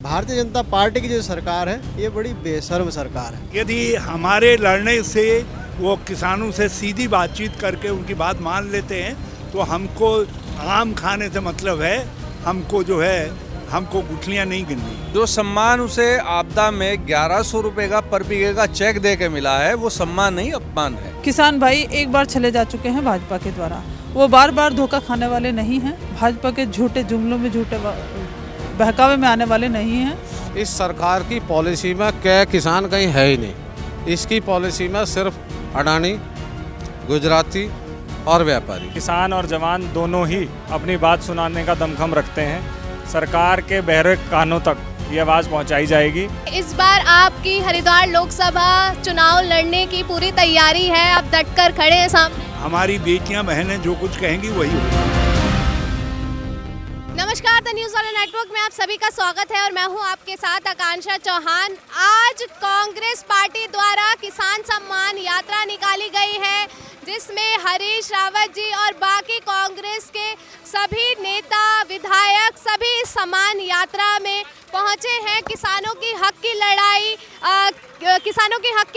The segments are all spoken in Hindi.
भारतीय जनता पार्टी की जो सरकार है ये बड़ी बेशर्म सरकार है। यदि हमारे लड़ने से वो किसानों से सीधी बातचीत करके उनकी बात मान लेते हैं तो हमको आम खाने से मतलब है, हमको गुठलियाँ नहीं गिननी। जो सम्मान उसे आपदा में 1100 रुपए का पर बीघे का चेक दे के मिला है वो सम्मान नहीं अपमान है। किसान भाई एक बार चले जा चुके हैं भाजपा के द्वारा, वो बार बार धोखा खाने वाले नहीं हैं, भाजपा के झूठे जुमलों में झूठे बहकावे में आने वाले नहीं हैं। इस सरकार की पॉलिसी में क्या किसान कहीं है ही नहीं। इसकी पॉलिसी में सिर्फ अडानी, गुजराती और व्यापारी। किसान और जवान दोनों ही अपनी बात सुनाने का दमखम रखते हैं। सरकार के बहरे कानों तक ये आवाज़ पहुंचाई जाएगी। इस बार आपकी हरिद्वार लोकसभा चुनाव लड़ने की पूरी तैयारी है, आप डटकर खड़े हैं सामने। हमारी बेटियां बहनें जो कुछ कहेंगी वही होगा। नमस्कार, द न्यूज़ वाला नेटवर्क में आप सभी का स्वागत है और मैं हूं आपके साथ आकांक्षा चौहान। आज कांग्रेस पार्टी द्वारा किसान सम्मान यात्रा निकाली गई है जिसमें हरीश रावत जी और बाकी कांग्रेस के सभी नेता विधायक सभी इस सम्मान यात्रा में पहुंचे हैं। किसानों की हक की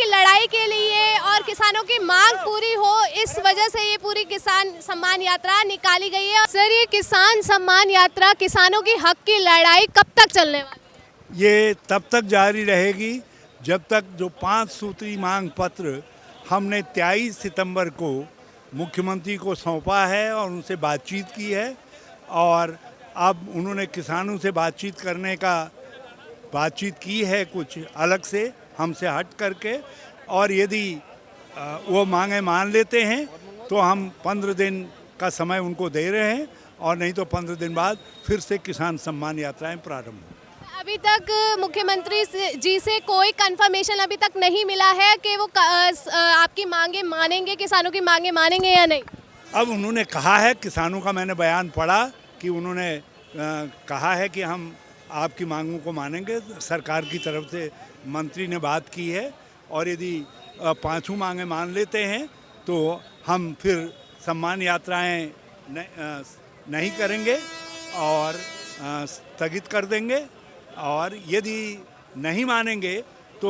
लड़ाई के लिए और किसानों की मांग पूरी हो, इस वजह से ये पूरी किसान सम्मान यात्रा निकाली गई है। सर, ये किसान सम्मान यात्रा किसानों की हक की लड़ाई कब तक चलने वाली है? ये तब तक जारी रहेगी जब तक जो 5 सूत्री मांग पत्र हमने 23 सितंबर को मुख्यमंत्री को सौंपा है और उनसे बातचीत की है, और अब उन्होंने किसानों से बातचीत की है कुछ अलग से हमसे हट करके, और यदि वो मांगे मान लेते हैं तो हम 15 दिन का समय उनको दे रहे हैं, और नहीं तो 15 दिन बाद फिर से किसान सम्मान यात्राएं प्रारंभ हों। अभी तक मुख्यमंत्री जी से कोई कंफर्मेशन अभी तक नहीं मिला है कि वो आपकी मांगे मानेंगे, किसानों की मांगे मानेंगे या नहीं। अब उन्होंने कहा है, किसानों का मैंने बयान पढ़ा कि उन्होंने कहा है कि हम आपकी मांगों को मानेंगे। सरकार की तरफ से मंत्री ने बात की है, और यदि 5 मांगे मान लेते हैं तो हम फिर सम्मान यात्राएं नहीं करेंगे और स्थगित कर देंगे, और यदि नहीं मानेंगे तो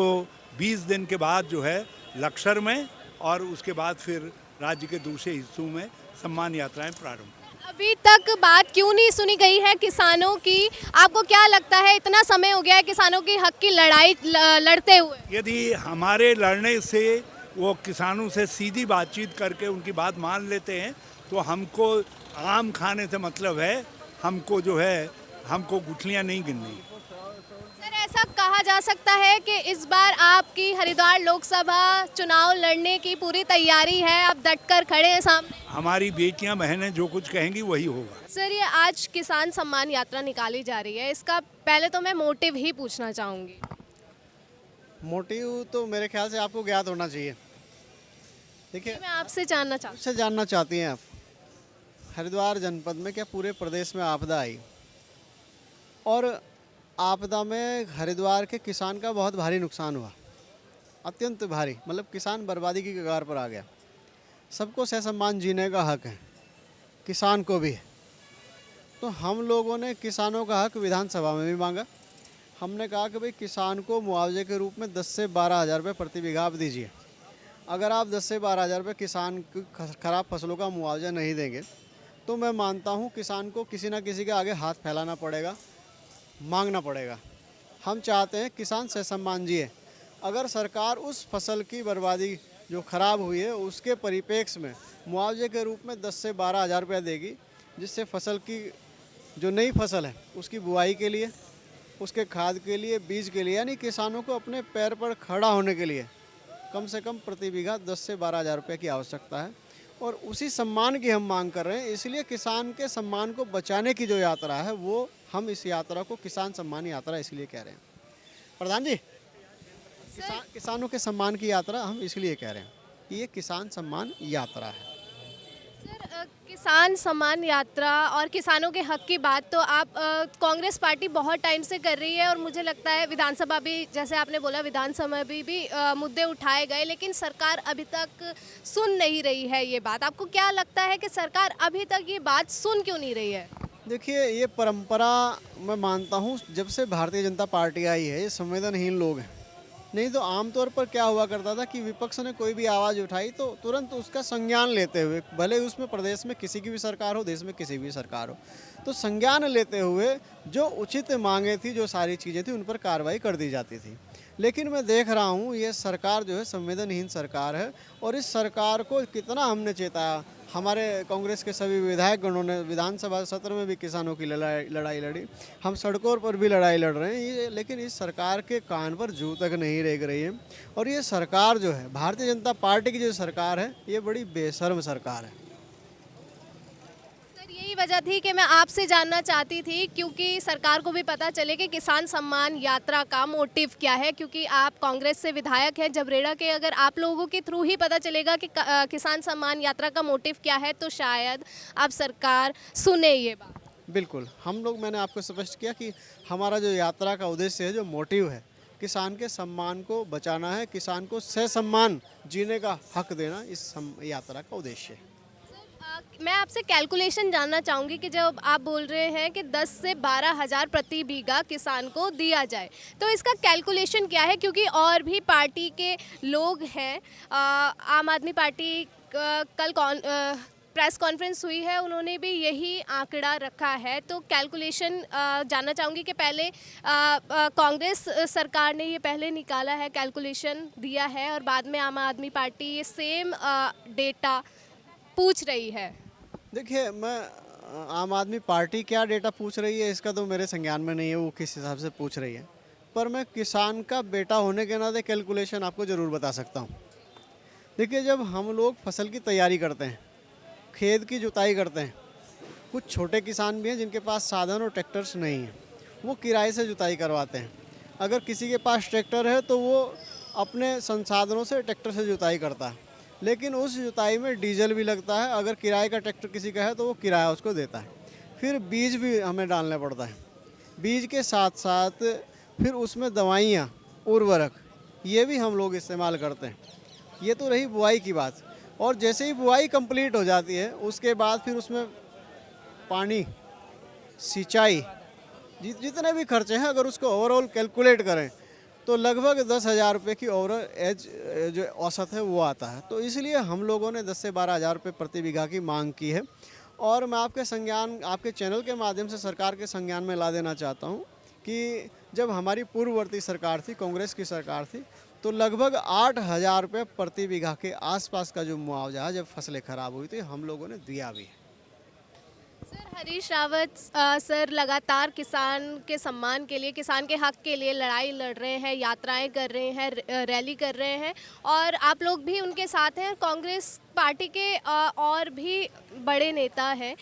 20 दिन के बाद जो है लक्सर में और उसके बाद फिर राज्य के दूसरे हिस्सों में सम्मान यात्राएं प्रारंभ। अभी तक बात क्यों नहीं सुनी गई है किसानों की? आपको क्या लगता है, इतना समय हो गया है किसानों की हक की लड़ाई लड़ते हुए? यदि हमारे लड़ने से वो किसानों से सीधी बातचीत करके उनकी बात मान लेते हैं तो हमको आम खाने से मतलब है, हमको गुठलियाँ नहीं गिननी। सर, ऐसा कहा जा सकता है कि इस बार आपकी हरिद्वार लोकसभा चुनाव लड़ने की पूरी तैयारी है, आप डटकर खड़े हैं सामने। हमारी बेटियां बहनें जो कुछ कहेंगी वही होगा। सर, ये आज किसान सम्मान यात्रा निकाली जा रही है, इसका पहले तो मैं मोटिव ही पूछना चाहूँगी। मोटिव तो मेरे ख्याल से आपको ज्ञात होना चाहिए। देखिए, मैं आपसे जानना चाहती हैं आप, हरिद्वार जनपद में क्या पूरे प्रदेश में आपदा आई, और आपदा में हरिद्वार के किसान का बहुत भारी नुकसान हुआ, अत्यंत भारी, मतलब किसान बर्बादी की कगार पर आ गया। सबको ससम्मान जीने का हक है, किसान को भी है। तो हम लोगों ने किसानों का हक विधानसभा में भी मांगा। हमने कहा कि भाई किसान को मुआवजे के रूप में 10 से 12 हज़ार रुपये प्रति बीघा आप दीजिए। अगर आप 10 से 12 हज़ार रुपये किसान की ख़राब फसलों का मुआवजा नहीं देंगे तो मैं मानता हूँ किसान को किसी न किसी के आगे हाथ फैलाना पड़ेगा, मांगना पड़ेगा। हम चाहते हैं किसान ससम्मान जिए। अगर सरकार उस फसल की बर्बादी जो ख़राब हुई है उसके परिप्रेक्ष्य में मुआवजे के रूप में 10 से 12 हज़ार रुपये देगी, जिससे फसल की जो नई फसल है उसकी बुआई के लिए, उसके खाद के लिए, बीज के लिए, यानी किसानों को अपने पैर पर खड़ा होने के लिए कम से कम प्रति बीघा 10 से 12 हज़ार रुपये की आवश्यकता है, और उसी सम्मान की हम मांग कर रहे हैं। इसलिए किसान के सम्मान को बचाने की जो यात्रा है वो हम इस यात्रा को किसान सम्मान यात्रा इसलिए कह रहे हैं। प्रधान जी, किसानों के सम्मान की यात्रा हम इसलिए कह रहे हैं कि ये किसान सम्मान यात्रा है। सर, किसान सम्मान यात्रा और किसानों के हक की बात तो आप कांग्रेस पार्टी बहुत टाइम से कर रही है, और मुझे लगता है विधानसभा भी, जैसे आपने बोला, विधानसभा भी मुद्दे उठाए गए, लेकिन सरकार अभी तक सुन नहीं रही है ये बात। आपको क्या लगता है कि सरकार अभी तक ये बात सुन क्यों नहीं रही है? देखिए, ये परंपरा मैं मानता हूँ जब से भारतीय जनता पार्टी आई है, ये संवेदनहीन लोग हैं। नहीं तो आमतौर पर क्या हुआ करता था कि विपक्ष ने कोई भी आवाज़ उठाई तो तुरंत उसका संज्ञान लेते हुए, भले ही उसमें प्रदेश में किसी की भी सरकार हो, देश में किसी भी सरकार हो, तो संज्ञान लेते हुए जो उचित मांगे थी, जो सारी चीज़ें थी, उन पर कार्रवाई कर दी जाती थी। लेकिन मैं देख रहा हूँ ये सरकार जो है संवेदनहीन सरकार है, और इस सरकार को कितना हमने चेताया। हमारे कांग्रेस के सभी विधायकगणों ने विधानसभा सत्र में भी किसानों की लड़ाई लड़ी, हम सड़कों पर भी लड़ाई लड़ रहे हैं, ये लेकिन इस सरकार के कान पर जू तक नहीं रेंग रही है। और ये सरकार जो है, भारतीय जनता पार्टी की जो सरकार है, ये बड़ी बेशर्म सरकार है। सर, यही वजह थी कि मैं आपसे जानना चाहती थी, क्योंकि सरकार को भी पता चले कि किसान सम्मान यात्रा का मोटिव क्या है, क्योंकि आप कांग्रेस से विधायक हैं जबरेड़ा के। अगर आप लोगों के थ्रू ही पता चलेगा कि किसान सम्मान यात्रा का मोटिव क्या है, तो शायद अब सरकार सुने ये बात। बिल्कुल, हम लोग, मैंने आपको स्पष्ट किया कि हमारा जो यात्रा का उद्देश्य है, जो मोटिव है, किसान के सम्मान को बचाना है, किसान को ससम्मान जीने का हक देना, इस यात्रा का उद्देश्य है। मैं आपसे कैलकुलेशन जानना चाहूँगी कि जब आप बोल रहे हैं कि 10 से 12 हज़ार प्रति बीघा किसान को दिया जाए, तो इसका कैलकुलेशन क्या है? क्योंकि और भी पार्टी के लोग हैं, आम आदमी पार्टी कल प्रेस कॉन्फ्रेंस हुई है, उन्होंने भी यही आंकड़ा रखा है। तो कैलकुलेशन जानना चाहूँगी कि पहले कांग्रेस सरकार ने ये पहले निकाला है, कैलकुलेशन दिया है, और बाद में आम आदमी पार्टी ये सेम डेटा पूछ रही है। देखिए, मैं आम आदमी पार्टी क्या डेटा पूछ रही है इसका तो मेरे संज्ञान में नहीं है, वो किस हिसाब से पूछ रही है, पर मैं किसान का बेटा होने के नाते कैलकुलेशन आपको ज़रूर बता सकता हूँ। देखिए, जब हम लोग फसल की तैयारी करते हैं, खेत की जुताई करते हैं, कुछ छोटे किसान भी हैं जिनके पास साधन और ट्रैक्टर्स नहीं हैं, वो किराए से जुताई करवाते हैं। अगर किसी के पास ट्रैक्टर है तो वो अपने संसाधनों से ट्रैक्टर से जुताई करता है, लेकिन उस जुताई में डीजल भी लगता है। अगर किराए का ट्रैक्टर किसी का है तो वो किराया उसको देता है। फिर बीज भी हमें डालना पड़ता है, बीज के साथ साथ फिर उसमें दवाइयाँ, उर्वरक, ये भी हम लोग इस्तेमाल करते हैं। ये तो रही बुआई की बात, और जैसे ही बुआई कंप्लीट हो जाती है उसके बाद फिर उसमें पानी, सिंचाई, जितने भी खर्चे हैं, अगर उसको ओवरऑल कैलकुलेट करें तो लगभग 10,000 रुपये की ओवरऑल एज जो औसत है वो आता है। तो इसलिए हम लोगों ने 10 से 12,000 रुपये प्रति बीघा की मांग की है, और मैं आपके चैनल के माध्यम से सरकार के संज्ञान में ला देना चाहता हूँ कि जब हमारी पूर्ववर्ती सरकार थी, कांग्रेस की सरकार थी, तो लगभग 8,000 रुपये प्रति बीघा के आसपास का जो मुआवजा है, जब फसलें खराब हुई थी, हम लोगों ने दिया भी है। सर, हरीश रावत सर लगातार किसान के सम्मान के लिए, किसान के हक के लिए लड़ाई लड़ रहे हैं, यात्राएं कर रहे हैं, रैली कर रहे हैं, और आप लोग भी उनके साथ हैं। कांग्रेस पार्टी के और भी बड़े नेता हैं,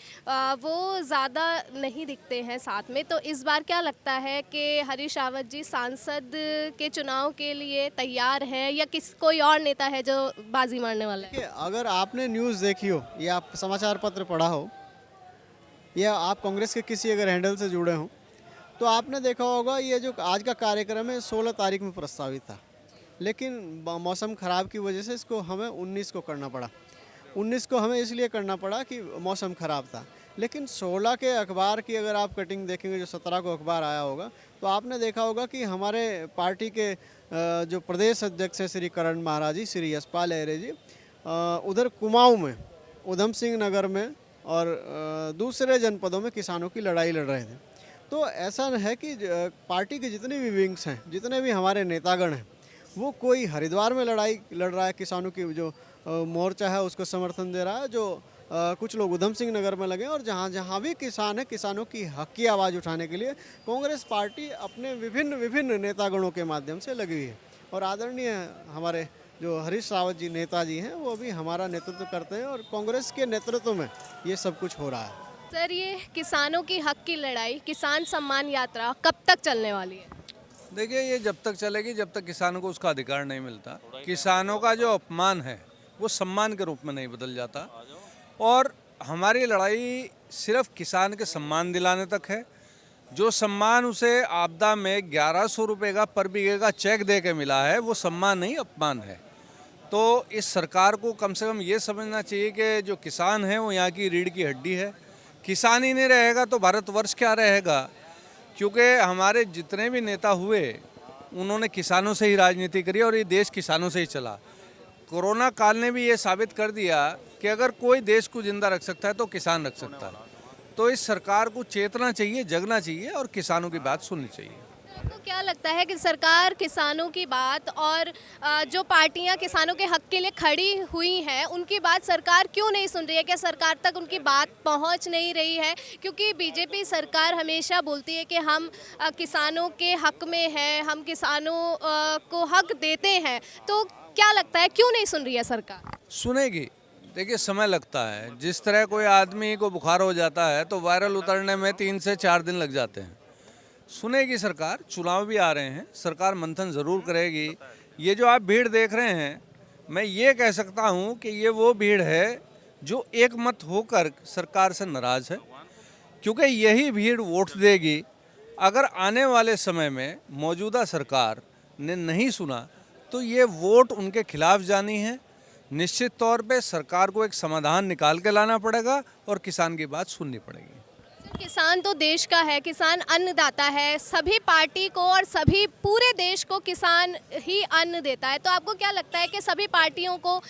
वो ज़्यादा नहीं दिखते हैं साथ में। तो इस बार क्या लगता है कि हरीश रावत जी सांसद के चुनाव के लिए तैयार हैं, या कोई और नेता है जो बाजी मारने वाला है? अगर आपने न्यूज़ देखी हो, या आप समाचार पत्र पढ़ा हो, या आप कांग्रेस के किसी अगर हैंडल से जुड़े हों, तो आपने देखा होगा ये जो आज का कार्यक्रम है 16 तारीख में प्रस्तावित था, लेकिन मौसम ख़राब की वजह से इसको हमें 19 को करना पड़ा। 19 को हमें इसलिए करना पड़ा कि मौसम ख़राब था, लेकिन 16 के अखबार की अगर आप कटिंग देखेंगे, जो 17 को अखबार आया होगा, तो आपने देखा होगा कि हमारे पार्टी के जो प्रदेश अध्यक्ष हैं श्री करण महाराज जी, श्री यशपाल अय्यर जी, उधर कुमाऊँ में, उधम सिंह नगर में और दूसरे जनपदों में किसानों की लड़ाई लड़ रहे थे। तो ऐसा है कि पार्टी के जितने भी विंग्स हैं, जितने भी हमारे नेतागण हैं, वो कोई हरिद्वार में लड़ाई लड़ रहा है, किसानों की जो मोर्चा है उसको समर्थन दे रहा है, जो कुछ लोग उधम सिंह नगर में लगे, और जहाँ जहाँ भी किसान है, किसानों की हक की आवाज़ उठाने के लिए कांग्रेस पार्टी अपने विभिन्न नेतागणों के माध्यम से लगी हुई है। और आदरणीय हमारे जो हरीश रावत जी नेताजी हैं, वो भी हमारा नेतृत्व करते हैं, और कांग्रेस के नेतृत्व में ये सब कुछ हो रहा है। सर, ये किसानों की हक की लड़ाई, किसान सम्मान यात्रा कब तक चलने वाली है? देखिए, ये जब तक चलेगी जब तक किसानों को उसका अधिकार नहीं मिलता। किसानों का जो अपमान है वो सम्मान के रूप में नहीं बदल जाता, और हमारी लड़ाई सिर्फ किसान के सम्मान दिलाने तक है। जो सम्मान उसे आपदा में 1100 रुपये का पर बीघे का चेक दे के मिला है, वो सम्मान नहीं, अपमान है। तो इस सरकार को कम से कम ये समझना चाहिए कि जो किसान है वो यहाँ की रीढ़ की हड्डी है। किसान ही नहीं रहेगा तो भारतवर्ष क्या रहेगा? क्योंकि हमारे जितने भी नेता हुए उन्होंने किसानों से ही राजनीति करी और ये देश किसानों से ही चला। कोरोना काल ने भी ये साबित कर दिया कि अगर कोई देश को जिंदा रख सकता है तो किसान रख सकता है। तो इस सरकार को चेतना चाहिए, जगना चाहिए और किसानों की बात सुननी चाहिए। आपको क्या लगता है कि सरकार किसानों की बात और जो पार्टियां किसानों के हक के लिए खड़ी हुई हैं उनकी बात सरकार क्यों नहीं सुन रही है? क्या सरकार तक उनकी बात पहुंच नहीं रही है? क्योंकि बीजेपी सरकार हमेशा बोलती है कि हम किसानों के हक में हैं, हम किसानों को हक देते हैं। तो क्या लगता है क्यों नहीं सुन रही है सरकार? सुनेगी। देखिए, समय लगता है। जिस तरह कोई आदमी को बुखार हो जाता है तो वायरल उतरने में 3 से 4 दिन लग जाते हैं। सुनेगी सरकार, चुनाव भी आ रहे हैं, सरकार मंथन ज़रूर करेगी। ये जो आप भीड़ देख रहे हैं, मैं ये कह सकता हूँ कि ये वो भीड़ है जो एक मत होकर सरकार से नाराज़ है, क्योंकि यही भीड़ वोट देगी। अगर आने वाले समय में मौजूदा सरकार ने नहीं सुना तो ये वोट उनके खिलाफ जानी है। निश्चित तौर पे सरकार को एक समाधान निकाल के लाना पड़ेगा और किसान की बात सुननी पड़ेगी। किसान तो देश का है, किसान अन्नदाता है। सभी पार्टी को और सभी पूरे देश को किसान ही अन्न देता है। तो आपको क्या लगता है कि सभी पार्टियों को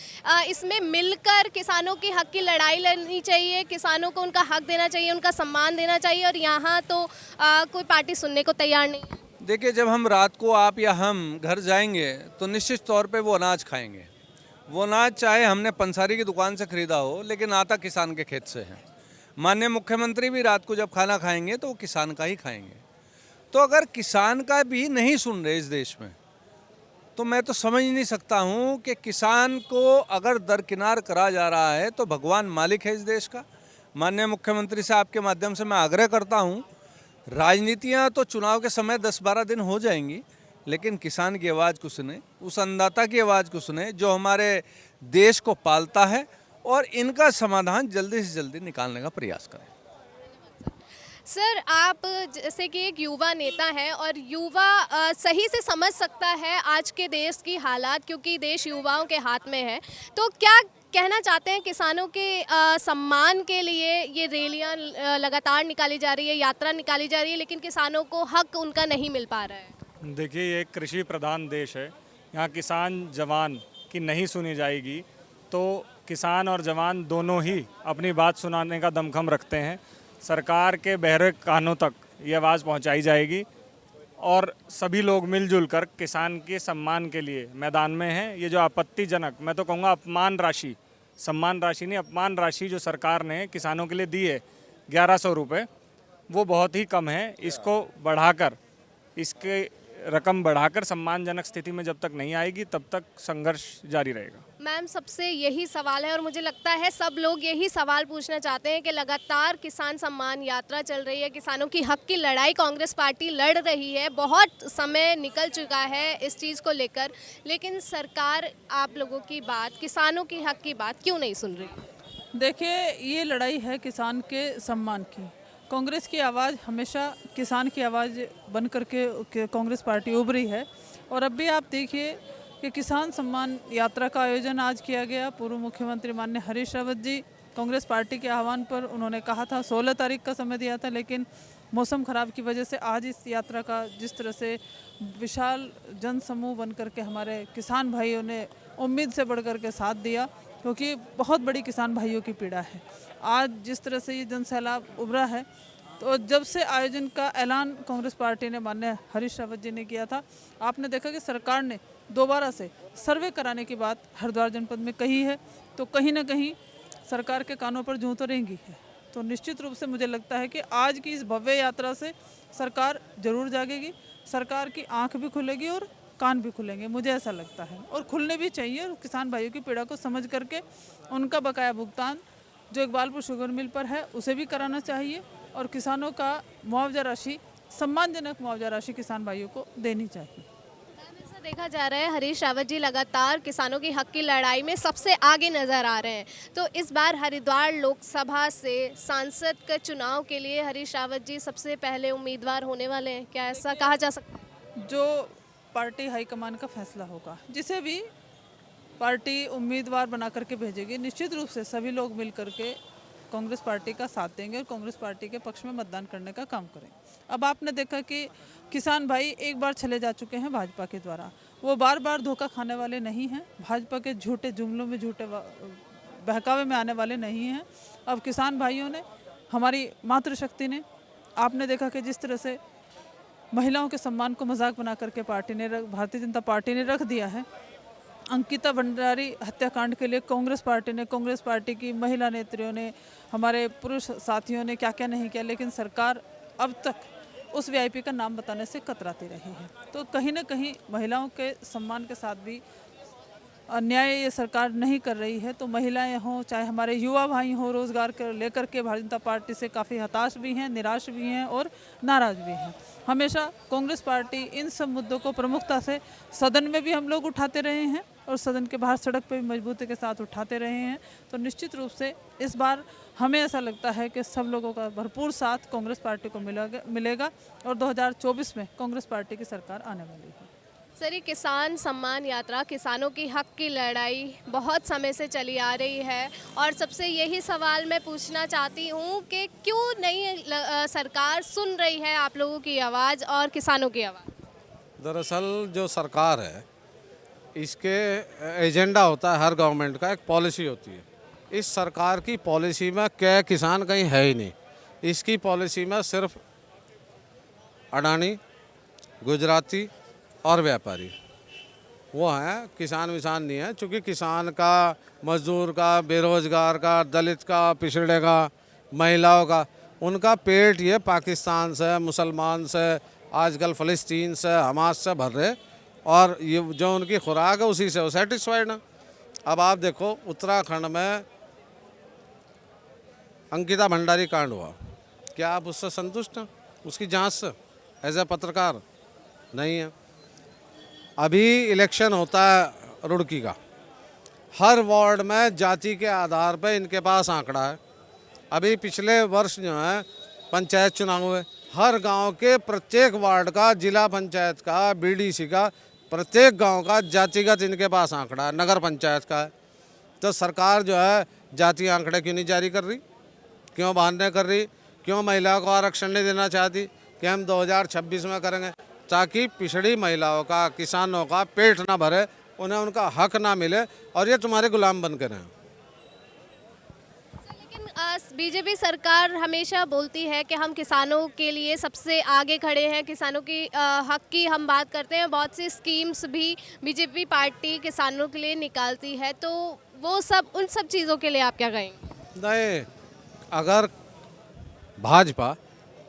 इसमें मिलकर किसानों के हक की लड़ाई लड़नी चाहिए, किसानों को उनका हक देना चाहिए, उनका सम्मान देना चाहिए, और यहाँ तो कोई पार्टी सुनने को तैयार नहीं है? देखिए, जब हम रात को आप या हम घर जाएंगे तो निश्चित तौर पे वो अनाज खाएंगे। वो अनाज चाहे हमने पंसारी की दुकान से खरीदा हो, लेकिन आता किसान के खेत से है। माननीय मुख्यमंत्री भी रात को जब खाना खाएंगे तो वो किसान का ही खाएंगे। तो अगर किसान का भी नहीं सुन रहे इस देश में, तो मैं तो समझ नहीं सकता हूँ कि किसान को अगर दरकिनार करा जा रहा है तो भगवान मालिक है इस देश का। माननीय मुख्यमंत्री से आपके माध्यम से मैं आग्रह करता हूँ, राजनीतियाँ तो चुनाव के समय 10-12 दिन हो जाएंगी, लेकिन किसान की आवाज़ को सुने, उस अन्नदाता की आवाज़ को सुने जो हमारे देश को पालता है, और इनका समाधान जल्दी से जल्दी निकालने का प्रयास करें। सर, आप जैसे कि एक युवा नेता हैं और युवा सही से समझ सकता है आज के देश की हालात, क्योंकि देश युवाओं के हाथ में है। तो क्या कहना चाहते हैं किसानों के सम्मान के लिए ये रैलियां लगातार निकाली जा रही है, यात्रा निकाली जा रही है, लेकिन किसानों को हक उनका नहीं मिल पा रहा है? देखिए, ये एक कृषि प्रधान देश है। यहाँ किसान जवान की नहीं सुनी जाएगी तो किसान और जवान दोनों ही अपनी बात सुनाने का दमखम रखते हैं। सरकार के बहरे कानों तक ये आवाज़ पहुंचाई जाएगी और सभी लोग मिलजुल कर किसान के सम्मान के लिए मैदान में हैं। ये जो आपत्तिजनक, मैं तो कहूँगा अपमान राशि, सम्मान राशि नहीं, अपमान राशि जो सरकार ने किसानों के लिए दी है 1100 रुपये, वो बहुत ही कम है। इसको बढ़ाकर, इसके रकम बढ़ाकर सम्मानजनक स्थिति में जब तक नहीं आएगी तब तक संघर्ष जारी रहेगा। मैम, सबसे यही सवाल है और मुझे लगता है सब लोग यही सवाल पूछना चाहते हैं कि लगातार किसान सम्मान यात्रा चल रही है, किसानों की हक की लड़ाई कांग्रेस पार्टी लड़ रही है, बहुत समय निकल चुका है इस चीज़ को लेकर, लेकिन सरकार आप लोगों की बात, किसानों की हक की बात क्यों नहीं सुन रही? देखिए, ये लड़ाई है किसान के सम्मान की। कांग्रेस की आवाज़ हमेशा किसान की आवाज़ बन करके कांग्रेस पार्टी उभरी है। और अब भी आप देखिए कि किसान सम्मान यात्रा का आयोजन आज किया गया। पूर्व मुख्यमंत्री माननीय हरीश रावत जी कांग्रेस पार्टी के आह्वान पर उन्होंने कहा था, 16 तारीख का समय दिया था, लेकिन मौसम ख़राब की वजह से आज इस यात्रा का जिस तरह से विशाल जनसमूह बन करके हमारे किसान भाइयों ने उम्मीद से बढ़ कर के साथ दिया, क्योंकि बहुत बड़ी किसान भाइयों की पीड़ा है। आज जिस तरह से ये जन सैलाब उभरा है, तो जब से आयोजन का ऐलान कांग्रेस पार्टी ने माननीय हरीश रावत जी ने किया था, आपने देखा कि सरकार ने दोबारा से सर्वे कराने की बात हरिद्वार जनपद में कही है, तो कहीं ना कहीं सरकार के कानों पर जूं तो रेंगी है। तो निश्चित रूप से मुझे लगता है कि आज की इस भव्य यात्रा से सरकार जरूर जागेगी, सरकार की आंख भी खुलेगी और कान भी खुलेंगे, मुझे ऐसा लगता है, और खुलने भी चाहिए। और किसान भाइयों की पीड़ा को समझ करके उनका बकाया भुगतान जो इकबालपुर शुगर मिल पर है उसे भी कराना चाहिए, और किसानों का मुआवजा राशि, सम्मानजनक मुआवजा राशि किसान भाइयों को देनी चाहिए। ऐसा देखा जा रहा है हरीश रावत जी लगातार किसानों की हक की लड़ाई में सबसे आगे नजर आ रहे हैं। तो इस बार हरिद्वार लोकसभा से सांसद के चुनाव के लिए हरीश रावत जी सबसे पहले उम्मीदवार होने वाले हैं, क्या ऐसा कहा जा सकता है? जो पार्टी हाईकमान का फैसला होगा, जिसे भी पार्टी उम्मीदवार बना करके भेजेगी, निश्चित रूप से सभी लोग मिल करके कांग्रेस पार्टी का साथ देंगे और कांग्रेस पार्टी के पक्ष में मतदान करने का काम करें। अब आपने देखा कि किसान भाई एक बार चले जा चुके हैं भाजपा के द्वारा, वो बार बार धोखा खाने वाले नहीं हैं, भाजपा के झूठे जुमलों में झूठे बहकावे में आने वाले नहीं हैं। अब किसान भाइयों ने, हमारी मातृशक्ति ने, आपने देखा कि जिस तरह से महिलाओं के सम्मान को मजाक बना करके भारतीय जनता पार्टी ने रख दिया है। अंकिता भंडारी हत्याकांड के लिए कांग्रेस पार्टी की महिला नेत्रियों ने, हमारे पुरुष साथियों ने क्या क्या नहीं किया, लेकिन सरकार अब तक उस वीआईपी का नाम बताने से कतराती रही है। तो कहीं ना कहीं महिलाओं के सम्मान के साथ भी अन्याय ये सरकार नहीं कर रही है। तो महिलाएं हों, चाहे हमारे युवा भाई हों, रोजगार कर लेकर के भारतीय जनता पार्टी से काफ़ी हताश भी हैं, निराश भी हैं और नाराज भी हैं। हमेशा कांग्रेस पार्टी इन सब मुद्दों को प्रमुखता से सदन में भी हम लोग उठाते रहे हैं और सदन के बाहर सड़क पर भी मजबूती के साथ उठाते रहे हैं। तो निश्चित रूप से इस बार हमें ऐसा लगता है कि सब लोगों का भरपूर साथ कांग्रेस पार्टी को मिलेगा और 2024 में कांग्रेस पार्टी की सरकार आने वाली है। सर, ये किसान सम्मान यात्रा, किसानों की हक की लड़ाई बहुत समय से चली आ रही है और सबसे यही सवाल मैं पूछना चाहती हूँ कि क्यों नहीं सरकार सुन रही है आप लोगों की आवाज़ और किसानों की आवाज़? दरअसल जो सरकार है, इसके एजेंडा होता है, हर गवर्नमेंट का एक पॉलिसी होती है। इस सरकार की पॉलिसी में क्या किसान कहीं है ही नहीं। इसकी पॉलिसी में सिर्फ अडानी, गुजराती और व्यापारी वो हैं, किसान विसान नहीं है। चूँकि किसान का, मजदूर का, बेरोजगार का, दलित का, पिछड़े का, महिलाओं का, उनका पेट ये पाकिस्तान से, मुसलमान से, आजकल फ़लस्तीन से, हमास से भर रहे और ये जो उनकी खुराक है उसी से वो सेटिस्फाइड है। अब आप देखो उत्तराखंड में अंकिता भंडारी कांड हुआ, क्या आप उससे संतुष्ट हैं? उसकी जांच से एज ए पत्रकार नहीं है। अभी इलेक्शन होता है रुड़की का, हर वार्ड में जाति के आधार पर इनके पास आंकड़ा है। अभी पिछले वर्ष जो है पंचायत चुनाव हुए, हर गांव के प्रत्येक वार्ड का, जिला पंचायत का, बीडीसी का, प्रत्येक गांव का जातिगत इनके पास आंकड़ा है, नगर पंचायत का है। तो सरकार जो है जाति आंकड़े क्यों नहीं जारी कर रही, क्यों बहाने कर रही, क्यों महिलाओं को आरक्षण नहीं देना चाहती कि हम 2026 में करेंगे, ताकि पिछड़ी महिलाओं का, किसानों का पेट ना भरे, उन्हें उनका हक ना मिले और ये तुम्हारे गुलाम बन के रहें। लेकिन बीजेपी सरकार हमेशा बोलती है कि हम किसानों के लिए सबसे आगे खड़े हैं, किसानों की हक की हम बात करते हैं। बहुत सी स्कीम्स भी बीजेपी पार्टी किसानों के लिए निकालती है, तो वो सब, उन सब चीज़ों के लिए आप क्या कहेंगे? नहीं, अगर भाजपा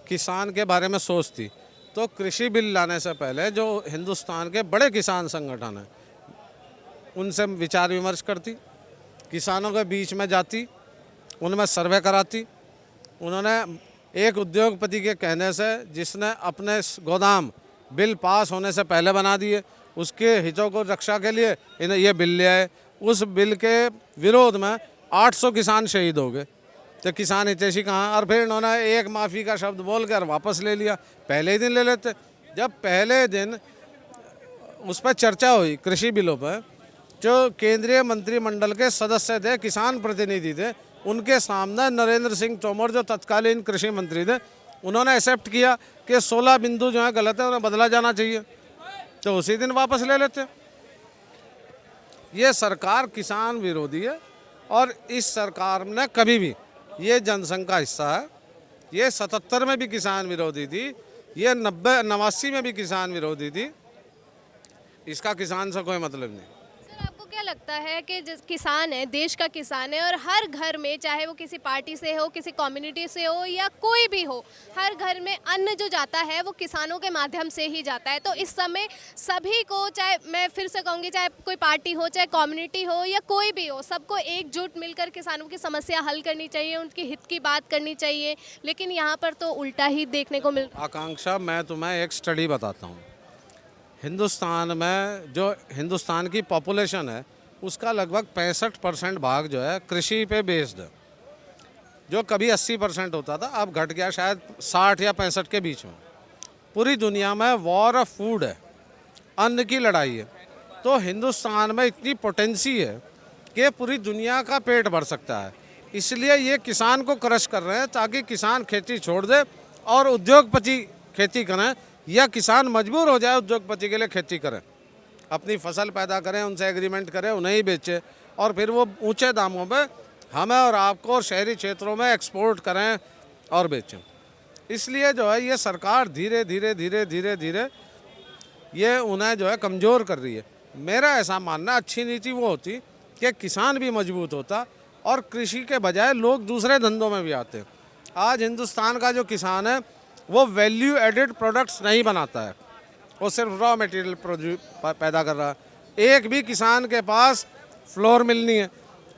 किसान के बारे में सोचती तो कृषि बिल लाने से पहले जो हिंदुस्तान के बड़े किसान संगठन हैं उनसे विचार विमर्श करती, किसानों के बीच में जाती, उनमें सर्वे कराती। उन्होंने एक उद्योगपति के कहने से, जिसने अपने गोदाम बिल पास होने से पहले बना दिए, उसके हितों को रक्षा के लिए इन्हें ये बिल ले आए। उस बिल के विरोध में 800 किसान शहीद हो गए। तो किसान हितैषी कहाँ? और फिर इन्होंने एक माफ़ी का शब्द बोलकर वापस ले लिया। पहले ही दिन ले लेते। जब पहले दिन उस पर चर्चा हुई कृषि बिलों पर, जो केंद्रीय मंत्रिमंडल के सदस्य थे, किसान प्रतिनिधि थे, उनके सामने नरेंद्र सिंह तोमर जो तत्कालीन कृषि मंत्री थे, उन्होंने एक्सेप्ट किया कि 16 बिंदु जो है गलत है, उन्हें बदला जाना चाहिए। तो उसी दिन वापस ले लेते। ये सरकार किसान विरोधी है और इस सरकार ने कभी भी, ये जनसंघ का हिस्सा है, ये 77 में भी किसान विरोधी थी, ये 89 में भी किसान विरोधी थी। इसका किसान से कोई मतलब नहीं। सर, आपको क्या लगता है कि जिस किसान है, देश का किसान है और हर घर में, चाहे वो किसी पार्टी से हो, किसी कम्युनिटी से हो या कोई भी हो, हर घर में अन्न जो जाता है वो किसानों के माध्यम से ही जाता है। तो इस समय सभी को, चाहे मैं फिर से कहूँगी, चाहे कोई पार्टी हो, चाहे कम्युनिटी हो या कोई भी हो, सबको एकजुट मिलकर किसानों की समस्या हल करनी चाहिए, उनके हित की बात करनी चाहिए। लेकिन यहाँ पर तो उल्टा ही देखने को मिल। आकांक्षा, मैं तुम्हें एक स्टडी बताता हूँ। हिंदुस्तान में जो हिंदुस्तान की पॉपुलेशन है उसका लगभग 65% भाग जो है कृषि पे बेस्ड है। जो कभी 80% होता था, अब घट गया शायद 60 या 65 के बीच में। पूरी दुनिया में वॉर ऑफ फूड है, अन्न की लड़ाई है। तो हिंदुस्तान में इतनी पोटेंसी है कि पूरी दुनिया का पेट भर सकता है। इसलिए ये किसान को क्रश कर रहे हैं ताकि किसान खेती छोड़ दे और उद्योगपति खेती करें, या किसान मजबूर हो जाए उद्योगपति के लिए खेती करें, अपनी फसल पैदा करें, उनसे एग्रीमेंट करें, उन्हें ही बेचे और फिर वो ऊंचे दामों पे हमें और आपको और शहरी क्षेत्रों में एक्सपोर्ट करें और बेचें। इसलिए जो है ये सरकार धीरे धीरे धीरे धीरे धीरे ये उन्हें जो है कमज़ोर कर रही है। मेरा ऐसा मानना, अच्छी नीति वो होती कि किसान भी मजबूत होता और कृषि के बजाय लोग दूसरे धंधों में भी आते। आज हिंदुस्तान का जो किसान है वो वैल्यू एडेड प्रोडक्ट्स नहीं बनाता है, वो सिर्फ रॉ मटेरियल पैदा कर रहा है। एक भी किसान के पास फ्लोर मिल नहीं है,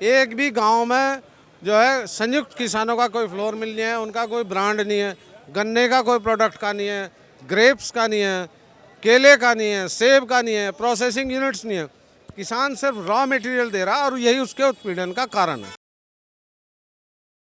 एक भी गांव में जो है संयुक्त किसानों का कोई फ्लोर मिल नहीं है, उनका कोई ब्रांड नहीं है, गन्ने का कोई प्रोडक्ट का नहीं है, ग्रेप्स का नहीं है, केले का नहीं है, सेब का नहीं है, प्रोसेसिंग यूनिट्स नहीं है। किसान सिर्फ रॉ मटेरियल दे रहा है और यही उसके उत्पीड़न का कारण है।